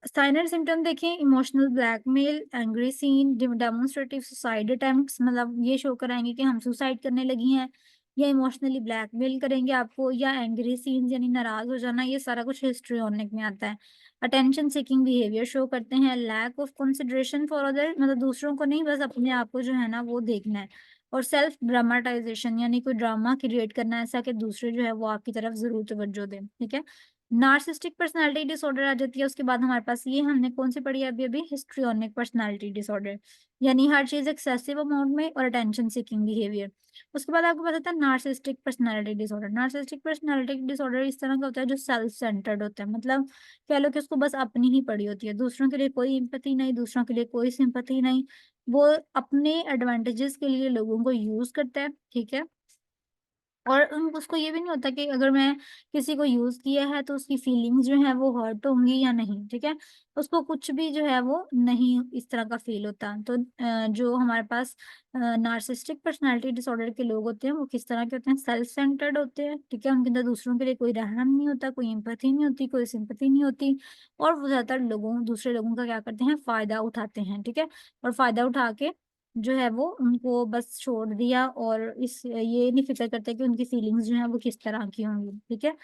साइन एंड सिम्पटम देखें, emotional blackmail, angry scene, demonstrative suicide attempts, मतलब ये शो कराएंगे कि हम सुसाइड करने लगी हैं, या इमोशनली ब्लैकमेल करेंगे आपको, या एंग्री सीन्स यानी नाराज हो जाना, ये सारा कुछ हिस्ट्रियोनिक में आता है। अटेंशन सीकिंग बिहेवियर शो करते हैं, lack of consideration for other, मतलब दूसरों को नहीं, बस अपने आप को जो है ना वो देखना है, और सेल्फ ड्रामाटाइजेशन यानी कोई ड्रामा क्रिएट करना ऐसा कि दूसरे जो है वो आपकी तरफ जरूर तवज्जो दें, ठीक है। नार्सिस्टिक पर्सनालिटी डिसऑर्डर आ जाती है। उसके बाद हमारे पास ये हमने कौन सी पढ़ी है अभी अभी, हिस्ट्रियोनिक पर्सनालिटी डिसऑर्डर, यानी हर चीज एक्सेसिव अमाउंट में और अटेंशन सीकिंग बिहेवियर। उसके बाद आपको पता था narcissistic personality disorder. Narcissistic personality disorder इस तरह का होता है जो सेल्फ सेंटर्ड होता है, मतलब कह लो कि उसको बस अपनी ही पड़ी होती है, दूसरों के लिए कोई एम्पैथी नहीं, दूसरों के लिए कोई सिंपैथी नहीं, वो अपने एडवांटेजेस के लिए लोगों को यूज करता है, ठीक है। और उसको ये भी नहीं होता कि अगर मैं किसी को यूज़ किया है तो उसकी फीलिंग्स जो है वो हर्ट होंगी या नहीं, ठीक है? उसको कुछ भी जो है वो नहीं इस तरह का फ़ील होता। तो जो हमारे पास नार्सिसिस्टिक पर्सनैलिटी डिसऑर्डर के लोग होते हैं वो किस तरह के होते हैं? सेल्फ सेंटर्ड होते हैं, ठीक है? उनके अंदर दूसरों के लिए कोई रहम नहीं होता, कोई एम्पैथी नहीं होती, कोई सिम्पैथी नहीं होती, और वो ज़्यादातर दूसरे लोगों का क्या करते हैं? फ़ायदा उठाते हैं, ठीक है? और फ़ायदा उठा के जो है वो उनको बस छोड़ दिया, और इस ये नहीं फ़िक्र करते कि उनकी फीलिंग्स जो हैं वो किस तरह की होंगी, ठीक है?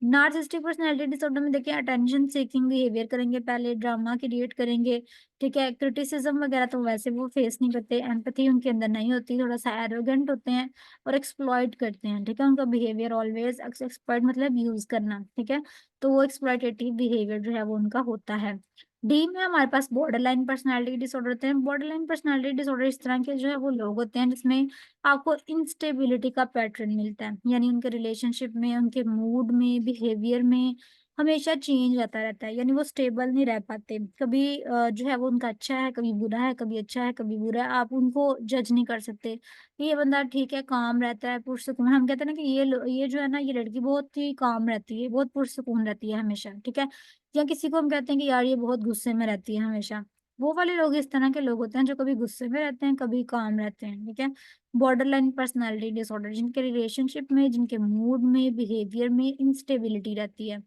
नार्सिसिस्टिक पर्सनैलिटी डिसऑर्डर में देखिए अटेंशन सीकिंग बिहेवियर करेंगे, पहले ड्रामा क्रिएट करेंगे, ठीक है? क्रिटिसिज़्म वगैरह तो वैसे वो फेस नहीं करते, एम्पैथी उनके अंदर नहीं होती, थोड़ा-सा एरोगेंट होते हैं और एक्सप्लॉइट करते हैं, ठीक है? उनका बिहेवियर ऑलवेज़ एक्सपर्ट मतलब यूज़ करना, ठीक है? तो वो एक्सप्लॉइटेटिव बिहेवियर जो है वो उनका होता है। डी में हमारे पास बॉर्डरलाइन पर्सनैलिटी डिसऑर्डर होते हैं। बॉर्डरलाइन पर्सनैलिटी डिसऑर्डर इस तरह के जो है वो लोग होते हैं जिसमें आपको इंस्टेबिलिटी का पैटर्न मिलता है। यानी उनके रिलेशनशिप में, उनके मूड में, बिहेवियर में हमेशा चेंज आता रहता है। यानी वो स्टेबल नहीं रह पाते। कभी जो है वो उनका अच्छा है, कभी बुरा है, कभी अच्छा है, कभी बुरा है। आप उनको जज नहीं कर सकते। ये बंदा ठीक है, काम रहता है, पुरसुकून, हम कहते हैं ना कि ये जो है ना ये लड़की बहुत ही काम रहती है, बहुत पुरसुकून रहती है हमेशा, ठीक है? या किसी को हम कहते हैं कि यार ये बहुत गुस्से में रहती है हमेशा। वो वाले लोग इस तरह के लोग होते हैं जो कभी गुस्से में रहते हैं, कभी काम रहते हैं, ठीक है? बॉर्डरलाइन पर्सनैलिटी डिसऑर्डर जिनके रिलेशनशिप में, जिनके मूड में, बिहेवियर में इंस्टेबिलिटी रहती है।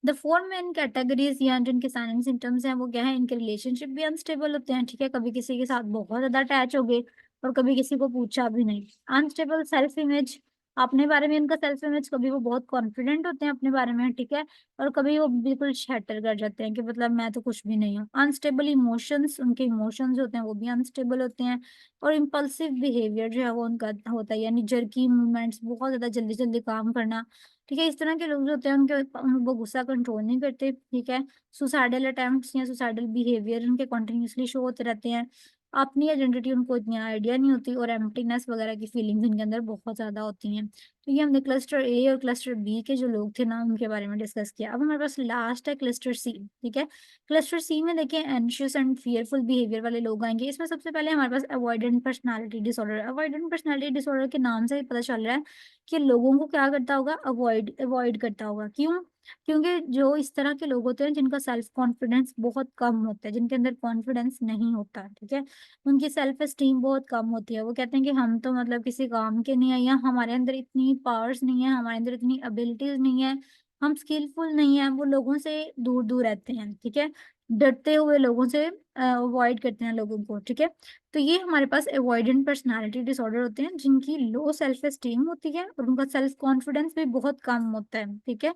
द 4 मेन कैटेगरीज़ या जिनके साइन एंड सिम्पटम्स हैं वो क्या है? इनके रिलेशनशिप भी अनस्टेबल होते हैं, ठीक है? कभी किसी के साथ बहुत ज़्यादा अटैच हो गए और कभी किसी को पूछा भी नहीं। अनस्टेबल सेल्फ इमेज, अपने बारे में उनका सेल्फ इमेज, कभी वो बहुत कॉन्फिडेंट होते हैं अपने बारे में, ठीक है? और कभी वो बिल्कुल शैटर कर जाते हैं कि मतलब मैं तो कुछ भी नहीं हूँ। अनस्टेबल इमोशंस, उनके इमोशंस होते हैं वो भी अनस्टेबल होते हैं, और इम्पल्सिव बिहेवियर जो है वो उनका होता है, यानी जर्की मूवमेंट्स, बहुत ज़्यादा जल्दी-जल्दी काम करना, ठीक है? इस तरह के लोग जो होते हैं वो गुस्सा कंट्रोल नहीं करते, ठीक है? सुसाइडल अटेम्प्ट्स या सुसाइडल बिहेवियर उनके कंटिन्यूअसली शो होते रहते हैं। अपनी आइडेंटिटी उनको इतनी आइडिया नहीं होती, और एम्प्टीनेस वगैरह की फीलिंग्स इनके अंदर बहुत ज़्यादा होती हैं। तो ये हमने क्लस्टर ए और क्लस्टर बी के जो लोग थे ना उनके बारे में डिस्कस किया। अब हमारे पास लास्ट है क्लस्टर सी, ठीक है? क्लस्टर सी में देखिए एंग्शियस एंड फियरफुल बिहेवियर वाले लोग आएँगे। इसमें सबसे पहले हमारे पास अवॉइडेंट पर्सनैलिटी डिसऑर्डर है। अवॉइडेंट पर्सनैलिटी डिसऑर्डर के नाम से ही पता चल रहा है कि लोगों को क्या करता होगा? अवॉइड अवॉइड करता होगा। क्यों? क्योंकि जो इस तरह के लोग होते हैं जिनका सेल्फ कॉन्फिडेंस बहुत कम होता है, जिनके अंदर कॉन्फिडेंस नहीं होता, ठीक है? उनकी सेल्फ एस्टीम बहुत कम होती है। वो कहते हैं कि हम तो मतलब किसी काम के नहीं है, या हमारे अंदर इतनी पावर्स नहीं है, हमारे अंदर इतनी एबिलिटीज़ नहीं है, हम स्किलफुल नहीं हैं। वो लोगों से दूर-दूर रहते हैं, ठीक है? डरते हुए लोगों से अवॉइड करते हैं लोगों को, ठीक है? तो ये हमारे पास अवॉइडेंट पर्सनैलिटी डिसऑर्डर होते हैं जिनकी लो सेल्फ एस्टीम होती है और उनका सेल्फ कॉन्फिडेंस भी बहुत कम होता है, ठीक है?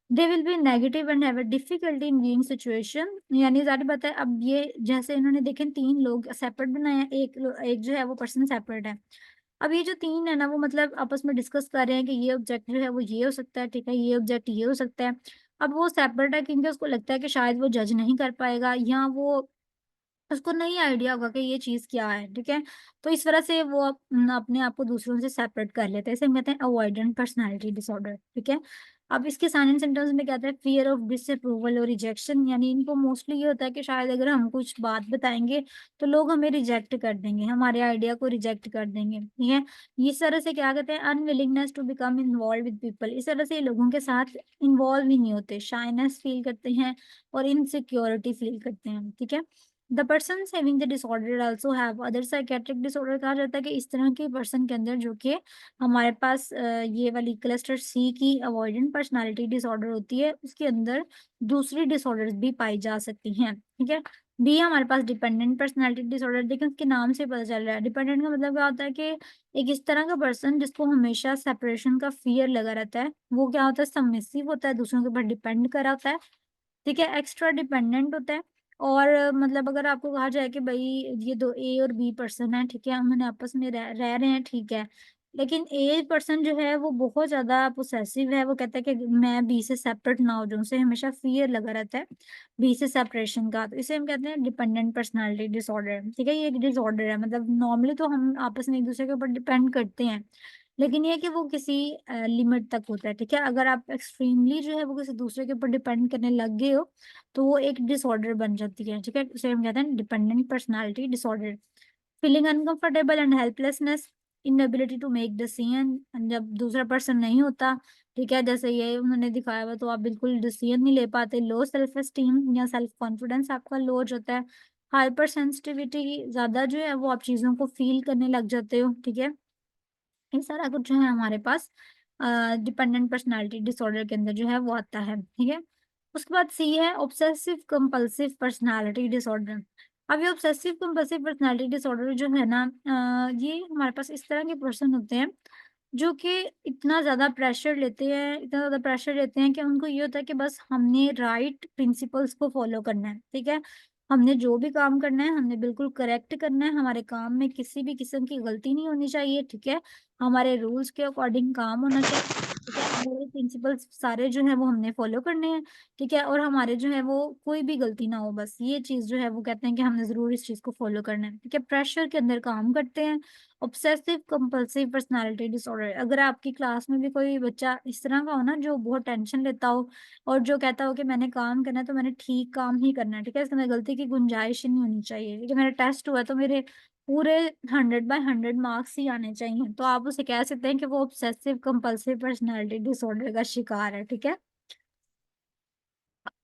They will be negative and have a difficulty in being situation, यानी ज़ाहिर बात है। अब ये जैसे इन्होंने देखे 3 लोग सेपरेट बनाए हैं, एक जो है वो पर्सन सेपरेट है। अब ये जो 3 है ना वो मतलब आपस में डिस्कस कर रहे हैं कि ये ऑब्जेक्ट जो है वो ये हो सकता है, ठीक है? ये ऑब्जेक्ट ये हो सकता है। अब वो सेपरेट है क्योंकि उसको लगता है कि शायद वो जज नहीं कर पाएगा, या वो उसको नहीं आइडिया होगा कि ये चीज़ क्या है, ठीक है? तो इस वज़ह से वो अपने आप को दूसरों से सेपरेट कर लेते हैं। इसे हम कहते हैं अवॉइडेंट पर्सनैलिटी डिसऑर्डर, ठीक है? अब इसके साइन एंड सिम्पटम्स में क्या आता है? फ़ियर ऑफ डिसअप्रूवल और रिजेक्शन, यानी इनको मोस्टली ये होता है कि शायद अगर हम कुछ बात बताएँगे, तो लोग हमें रिजेक्ट कर देंगे, हमारे आइडिया को रिजेक्ट कर देंगे, ठीक है? इस तरह से क्या कहते हैं? Unwillingness to become involved with people, इस तरह से ये लोगों के साथ इन्वॉल्व ही नहीं होते, शाइनेस फ़ील करते हैं और इनसिक्योरिटी फ़ील करते हैं, ठीक है? The persons having the disorder also have other psychiatric disorder, कहा जाता है कि इस तरह के पर्सन के अंदर जो कि हमारे पास ये वाली क्लस्टर सी की अवॉइडेंट पर्सनालिटी डिसऑर्डर होती है, उसके अंदर दूसरी डिसऑर्डर्स भी पाई जा सकती हैं, ठीक है। डी हमारे पास डिपेंडेंट पर्सनालिटी डिसऑर्डर, देखिए उसके नाम से पता चल रहा है। डिपेंडेंट का मतलब क्या होता है कि एक इस तरह का पर्सन जिसको हमेशा सेपरेशन का फियर लगा रहता है, वो क्या होता है? सबमिसिव होता है, दूसरों के ऊपर डिपेंड कर होता है, ठीक है, एक्स्ट्रा डिपेंडेंट होता है। और मतलब अगर आपको कहा जाए कि भाई ये दो ए और बी पर्सन है, ठीक है, उन्होंने आपस में रह रहे हैं, ठीक है, लेकिन ए पर्सन जो है वो बहुत ज्यादा पोसेसिव है, वो कहता है कि मैं बी से सेपरेट ना हो जाऊं, उसे हमेशा फियर लगा रहता है बी से सेपरेशन का, तो इसे हम कहते हैं डिपेंडेंट पर्सनालिटी डिसऑर्डर। ठीक है, ये एक डिसऑर्डर है, मतलब नॉर्मली तो हम आपस में एक दूसरे के ऊपर डिपेंड करते हैं, लेकिन ये है कि वो किसी लिमिट तक होता है। ठीक है, अगर आप एक्सट्रीमली जो है वो किसी दूसरे के ऊपर डिपेंड करने लग गए हो तो वो एक डिसऑर्डर बन जाती है। ठीक है, उसे हम कहते हैं dependent personality disorder. Feeling uncomfortable and helplessness, inability to make decision, जब दूसरा पर्सन नहीं होता, ठीक है, जैसे ये उन्होंने दिखाया हुआ, तो आप बिल्कुल डिसीजन नहीं ले पाते। लो सेल्फ एस्टीम या सेल्फ कॉन्फिडेंस आपका लो हो जाता है। हाइपर सेंसिटिविटी, ज्यादा जो है वो आप चीजों को फील करने लग जाते हो। ठीक है, ये सारा कुछ जो है हमारे पास डिपेंडेंट पर्सनालिटी डिसऑर्डर के अंदर जो है वो आता है। ठीक है, उसके बाद सी है ऑब्सेसिव कंपल्सिव पर्सनालिटी डिसऑर्डर। अब ये ऑब्सेसिव कंपल्सिव पर्सनालिटी डिसऑर्डर जो है ना, ये हमारे पास इस तरह के पर्सन होते हैं जो कि इतना ज्यादा प्रेशर लेते हैं, इतना ज्यादा प्रेशर लेते हैं कि उनको ये होता है कि बस हमने राइट प्रिंसिपल्स को फॉलो करना है। ठीक है, हमने जो भी काम करना है हमने बिल्कुल करेक्ट करना है, हमारे काम में किसी भी किस्म की गलती नहीं होनी चाहिए। ठीक है, हमारे रूल्स के अकॉर्डिंग काम होना चाहिए। ठीक है, मोरल प्रिंसिपल्स सारे जो है वो हमने फॉलो करने हैं। ठीक है, और हमारे जो है वो कोई भी गलती ना हो, बस ये चीज जो है वो कहते हैं कि हमने जरूर इस चीज को फॉलो करना है। ठीक है, प्रेशर के अंदर काम करते हैं। ऑब्सेसिव कंपल्सिव पर्सनालिटी डिसऑर्डर, अगर आपकी क्लास में भी कोई बच्चा इस तरह का हो ना जो बहुत टेंशन लेता हो और जो कहता हो कि मैंने काम करना है तो मैंने ठीक काम ही करना है, ठीक है, इसके अंदर गलती की गुंजाइश ही नहीं होनी चाहिए, ठीक है, मेरा टेस्ट हुआ है तो मेरे पूरे 100/100 मार्क्स ही आने चाहिए, तो आप उसे कह सकते हैं कि वो ऑब्सेसिव कंपल्सिव पर्सनालिटी डिसऑर्डर का शिकार है। ठीक है,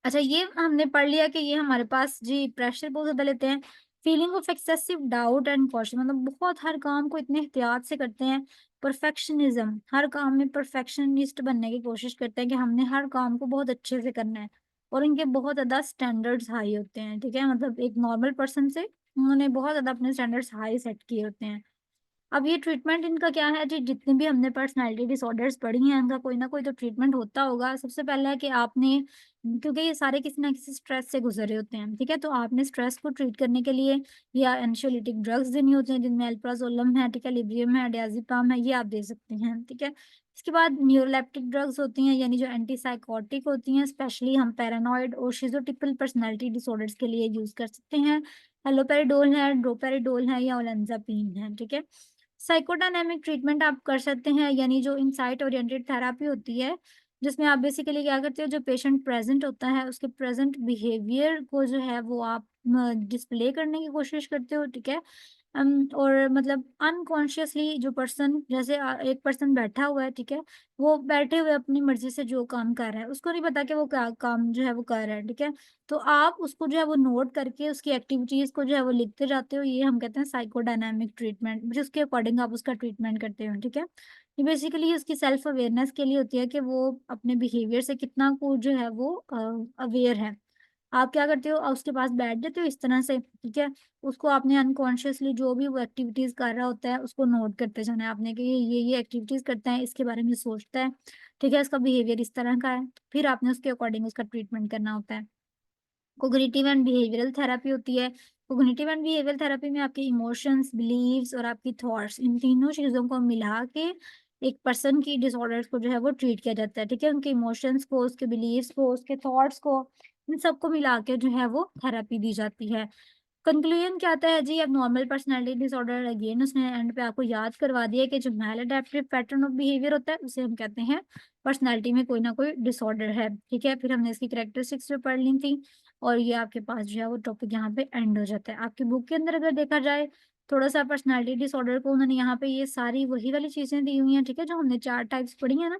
अच्छा, ये हमने पढ़ लिया कि ये हमारे पास जी प्रेशर बहुत ज्यादा लेते हैं। Feeling of excessive doubt and caution, मतलब बहुत हर काम को इतने एहतियात से करते हैं। परफेक्शनिज्म, हर काम में परफेक्शनिस्ट बनने की कोशिश करते हैं कि हमने हर काम को बहुत अच्छे से करना है, और इनके बहुत ज्यादा स्टैंडर्ड्स हाई होते हैं। ठीक है, मतलब एक नॉर्मल पर्सन से उन्होंने बहुत ज्यादा अपने स्टैंडर्ड्स हाई सेट किए होते हैं। अब ये ट्रीटमेंट इनका क्या है जी, जितने भी हमने पर्सनालिटी डिसऑर्डर्स पढ़ी हैं इनका कोई ना कोई तो ट्रीटमेंट होता होगा। सबसे पहला है कि आपने, क्योंकि ये सारे किसी ना किसी स्ट्रेस से गुजरे होते हैं, ठीक है, तो आपने स्ट्रेस को ट्रीट करने के लिए या एंशियोलिटिक ड्रग्स देनी होती हैं, जिनमें अल्प्राजोलम है, ठीक है, लिब्रियम है, डायज़ेपाम है, ये आप दे सकते हैं। ठीक है, इसके बाद न्यूरोलेप्टिक ड्रग्स होती हैं, यानी जो एंटीसाइकोटिक होती हैं, स्पेशली हम पैरानॉइड और शिजोटिपल पर्सनालिटी डिसऑर्डर्स के लिए यूज कर सकते हैं। हेलोपेरिडोल है, ड्रोपेरिडोल है या ओलेंजापीन है। ठीक है, साइकोडायनेमिक ट्रीटमेंट आप कर सकते हैं, यानी जो इनसाइट ओरिएंटेड थेरापी होती है, जिसमें आप बेसिकली क्या करते हो, जो पेशेंट प्रेजेंट होता है उसके प्रेजेंट बिहेवियर को जो है वो आप डिस्प्ले करने की कोशिश करते हो। ठीक है, और मतलब अनकॉन्शियसली जो पर्सन, जैसे एक पर्सन बैठा हुआ है, ठीक है, वो बैठे हुए अपनी मर्जी से जो काम कर रहा है, उसको नहीं पता कि वो क्या काम जो है वो कर रहा है। ठीक है, तो आप उसको जो है वो नोट करके उसकी एक्टिविटीज को जो है वो लिखते जाते हो, ये हम कहते हैं साइकोडायनामिक ट्रीटमेंट, जिसके अकॉर्डिंग आप उसका ट्रीटमेंट करते हो। ठीक है, ये बेसिकली उसकी सेल्फ अवेयरनेस के लिए होती है कि वो अपने बिहेवियर से कितना को जो है वो अवेयर है। आप क्या करते हो, उसके पास बैठ जाते हो इस तरह से, ठीक है, उसको आपने अनकॉन्शियसली जो भी वो एक्टिविटीज कर रहा होता है उसको नोट करते जाना है आपने कि ये एक्टिविटीज करता है, इसके बारे में सोचता है, ठीक है, इसका बिहेवियर इस तरह का है, फिर आपने उसके अकॉर्डिंग उसका ट्रीटमेंट करना होता है। कोग्निटिव एंड बिहेवियरल थेरेपी होती है। कोग्निटिव एंड बिहेवियरल थेरेपी में आपके इमोशंस, बिलीव्स और आपकी थॉट्स, इन तीनों चीजों को मिला के एक पर्सन की डिसऑर्डर्स को जो है वो ट्रीट किया जाता है। ठीक है, उनके इमोशंस को, उसके बिलीव्स को, उसके थॉट्स को, इन सबको मिला के जो है वो थेरेपी दी जाती है। कंक्लूजन क्या आता है जी, अब नॉर्मल पर्सनालिटी डिसऑर्डर, अगेन उसने एंड पे आपको याद करवा दिया कि जो मैल अडेप्टिव पैटर्न ऑफ बिहेवियर होता है उसे हम कहते हैं पर्सनालिटी में कोई ना कोई डिसऑर्डर है। ठीक है, फिर हमने इसकी कैरेक्टरिस्टिक्स जो पढ़ ली थी, और ये आपके पास जो है वो टॉपिक यहाँ पे एंड हो जाता है। आपकी बुक के अंदर अगर देखा जाए थोड़ा सा पर्सनालिटी डिसऑर्डर को उन्होंने यहाँ पे ये सारी वही वाली चीजें दी हुई हैं, ठीक है, जो हमने 4 टाइप्स पढ़ी है ना,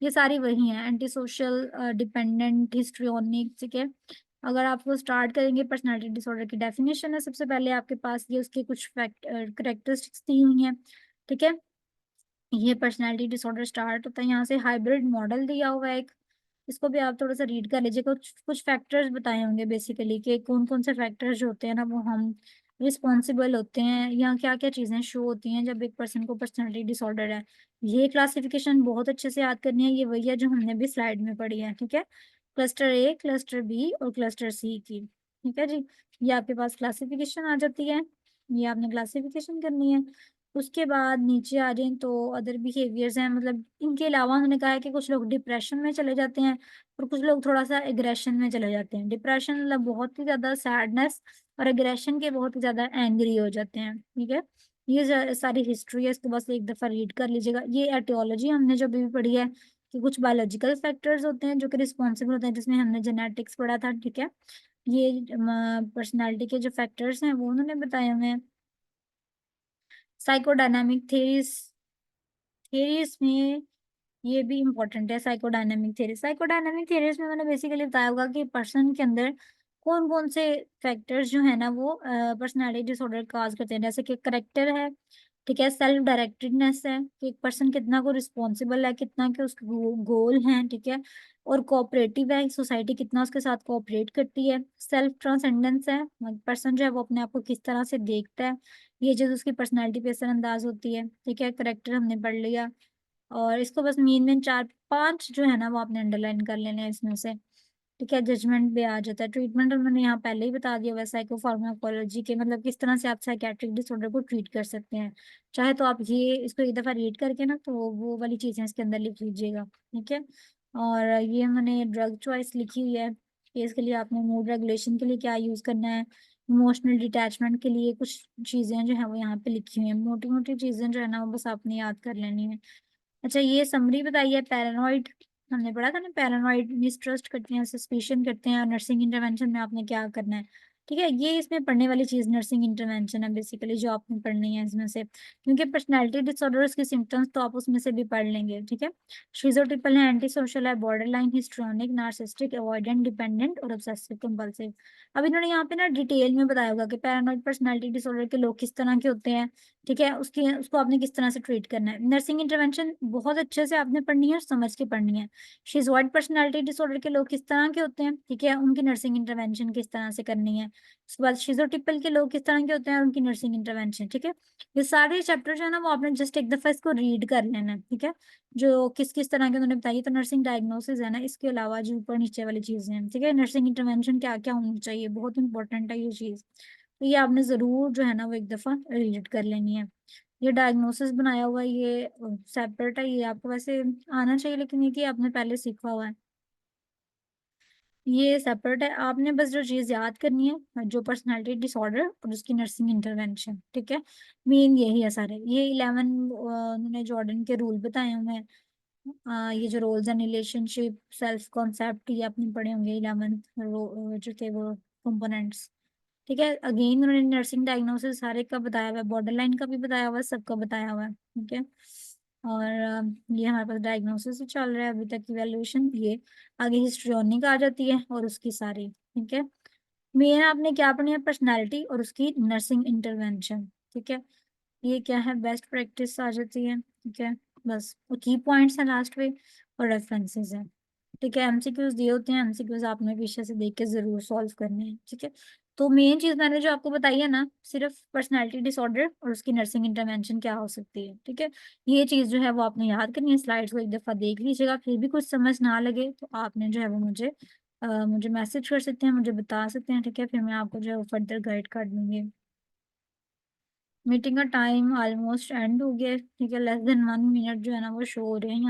ये सारी वही हैं, एंटी सोशल, डिपेंडेंट, हिस्ट्रियोनिक। ठीक है, अगर आपको स्टार्ट करेंगे, पर्सनालिटी डिसऑर्डर की डेफिनेशन है, सबसे पहले आपके पास ये उसके कुछ फैक्ट करेक्टरिस्टिक्स दी हुई हैं। ठीक है, ये पर्सनालिटी डिसऑर्डर स्टार्ट होता है यहाँ से, हाइब्रिड मॉडल दिया हुआ है एक, इसको भी आप थोड़ा सा रीड कर लीजिए। कुछ कुछ फैक्टर्स बताए होंगे बेसिकली कि कौन कौन से फैक्टर्स जो होते हैं ना वो हम रिस्पॉन्सिबल होते हैं, या क्या क्या चीजें शो होती हैं जब एक पर्सन को पर्सनालिटी डिसऑर्डर है। ये क्लासिफिकेशन बहुत अच्छे से याद करनी है, ये वही है जो हमने भी स्लाइड में पढ़ी है। ठीक है, क्लस्टर ए, क्लस्टर बी और क्लस्टर सी की। ठीक है जी, ये आपके पास क्लासिफिकेशन आ जाती है, ये आपने क्लासिफिकेशन करनी है। उसके बाद नीचे आ जाए तो अदर बिहेवियर्स हैं, मतलब इनके अलावा उन्होंने कहा है कि कुछ लोग डिप्रेशन में चले जाते हैं और कुछ लोग थोड़ा सा एग्रेशन में चले जाते हैं। डिप्रेशन मतलब बहुत ही ज्यादा सैडनेस, और एग्रेशन के बहुत ही ज्यादा एंग्री हो जाते हैं। ठीक है, ये सारी हिस्ट्री है, इसको बस एक दफा रीड कर लीजिएगा। ये एटियोलॉजी हमने जो अभी पढ़ी है कि कुछ बायोलॉजिकल फैक्टर्स होते हैं जो कि रिस्पॉन्सिबल होते हैं, जिसमें हमने जेनेटिक्स पढ़ा था। ठीक है, ये पर्सनालिटी के जो फैक्टर्स हैं वो उन्होंने बताए हुए हैं। साइकोडायनामिक थेरीज, थेरीज में ये भी इम्पोर्टेंट है। साइकोडायनामिक थ्योरी, साइकोडायनामिक थ्योरीज में मैंने बेसिकली बताया होगा कि पर्सन के अंदर कौन कौन से फैक्टर्स जो है ना वो पर्सनालिटी डिसऑर्डर काज करते हैं। जैसे कि करेक्टर है, ठीक है, सेल्फ डायरेक्टेडनेस है कि एक पर्सन कितना को रिस्पॉन्सिबल है, कितना के उसके गोल हैं। ठीक है, और कोऑपरेटिव है, सोसाइटी कितना उसके साथ कोऑपरेट करती है। सेल्फ ट्रांसेंडेंस है, पर्सन जो है वो अपने आप को किस तरह से देखता है, ये चीज उसकी पर्सनैलिटी पे असरअंदाज होती है। ठीक है, करेक्टर हमने पढ़ लिया, और इसको बस मेन चार पांच जो है ना वो आपने अंडरलाइन कर लेने हैं इसमें से। ठीक है, जजमेंट भी आ जाता है। ट्रीटमेंट मैंने यहाँ पहले ही बता दिया हुआ है साइको फार्माकोलॉजी के, मतलब किस तरह से आप साइकेट्रिक डिसऑर्डर को ट्रीट कर सकते हैं। चाहे तो आप ये इसको एक दफा रीड करके ना तो वो वाली चीजें इसके अंदर लिख लीजिएगा। ठीक है, और ये मैंने ड्रग चॉइस लिखी हुई है कि इसके लिए आपने मूड रेगुलेशन के लिए क्या यूज करना है, इमोशनल डिटैचमेंट के लिए कुछ चीजें जो है वो यहाँ पे लिखी हुई हैं। मोटी मोटी चीजें जो है ना वो बस आपने याद कर लेनी है। अच्छा, ये समरी बताइए। पैरानॉइड हमने पढ़ा था ना, पैरानॉइड मिसट्रस्ट करते हैं, सस्पिशन करते हैं, और नर्सिंग इंटरवेंशन में आपने क्या करना है। ठीक है, ये इसमें पढ़ने वाली चीज नर्सिंग इंटरवेंशन है बेसिकली जो आपने पढ़नी है इसमें से, क्योंकि पर्सनैलिटी डिसऑर्डर्स के सिम्टम्स तो आप उसमें से भी पढ़ लेंगे। ठीक है, शिजोटिपल है, एंटी सोशल है, बॉर्डरलाइन हिस्ट्रोनिक, नार्सिस्टिक, अवॉइडेंट, डिपेंडेंट और ऑब्सेसिव कंपल्सिव। अब इन्होंने यहाँ पे ना डिटेल में बताया होगा कि पैरानॉइड पर्सनैलिटी डिसऑर्डर के लोग किस तरह के होते हैं। ठीक है, उसकी उसको आपने किस तरह से ट्रीट करना है। नर्सिंग इंटरवेंशन बहुत अच्छे से आपने पढ़नी है और समझ के पढ़नी है। शिजोइड पर्सनालिटी डिसऑर्डर के लोग किस तरह के होते हैं, ठीक है, उनकी नर्सिंग इंटरवेंशन किस तरह से करनी है। उसके बाद शिजोटिपल के लोग किस तरह के होते हैं और उनकी नर्सिंग इंटरवेंशन। ठीक है, ये सारे चैप्टर जो है ना वो आपने जस्ट एक दफा इसको रीड कर लेना है। ठीक है, जो किस किस तरह के उन्होंने बताइए, तो नर्सिंग डायग्नोसिस है ना, इसके अलावा जो ऊपर नीचे वाली चीजें हैं। ठीक है, नर्सिंग इंटरवेंशन क्या क्या होनी चाहिए, बहुत इंपॉर्टेंट है ये चीज। तो ये आपने जरूर जो है ना वो एक दफा रीड कर लेनी है। ये डायग्नोसिस बनाया हुआ है, ये सेपरेट है, ये आपको वैसे आना चाहिए लेकिन ये कि आपने पहले सीखा हुआ है। ये सेपरेट है, आपने बस जो चीज याद करनी है जो पर्सनालिटी डिसऑर्डर और उसकी नर्सिंग इंटरवेंशन। ठीक है, मेन यही है सारे। ये 11 उन्होंने जॉर्डन के रूल बताए हुए हैं। ये जो roles and relationship, self concept, ये आपने पढ़े होंगे 11 जो थे वो कंपोनेंट्स। ठीक है, अगेन उन्होंने नर्सिंग डायग्नोसिस सारे का बताया हुआ है, बॉर्डर लाइन का भी बताया हुआ है, सबका बताया हुआ है। ठीक है, और ये हमारे पास डायग्नोसिस ही चल रहा है अभी तक, इवेल्युएशन। ये आगे हिस्ट्रियोनिक आ जाती है और उसकी सारी। ठीक है, मेन आपने क्या पढ़नी है, पर्सनालिटी और उसकी नर्सिंग इंटरवेंशन। ठीक है, ये क्या है, बेस्ट प्रैक्टिस आ जाती है। ठीक है, बस की पॉइंट्स हैं लास्ट में, और रेफरेंसेस हैं। ठीक है, एमसीक्यूज दिए होते हैं, एमसीक्यूज आपने पीछे से देख के जरूर सॉल्व करने हैं। ठीक है, तो मेन चीज मैंने जो आपको बताई है ना, सिर्फ पर्सनालिटी डिसऑर्डर और उसकी नर्सिंग इंटरवेंशन क्या हो सकती है। ठीक है, ये चीज जो है वो आपने याद करनी है। स्लाइड्स को एक दफा देख लीजिएगा, फिर भी कुछ समझ ना लगे तो आपने जो है वो मुझे मैसेज कर सकते हैं, मुझे बता सकते हैं। ठीक है, फिर मैं आपको जो है वो फर्दर गाइड कर दूंगी। मीटिंग का टाइम ऑलमोस्ट एंड हो गया है। ठीक है, लेस देन 1 मिनट जो है ना वो शो हो रहे हैं यहाँ।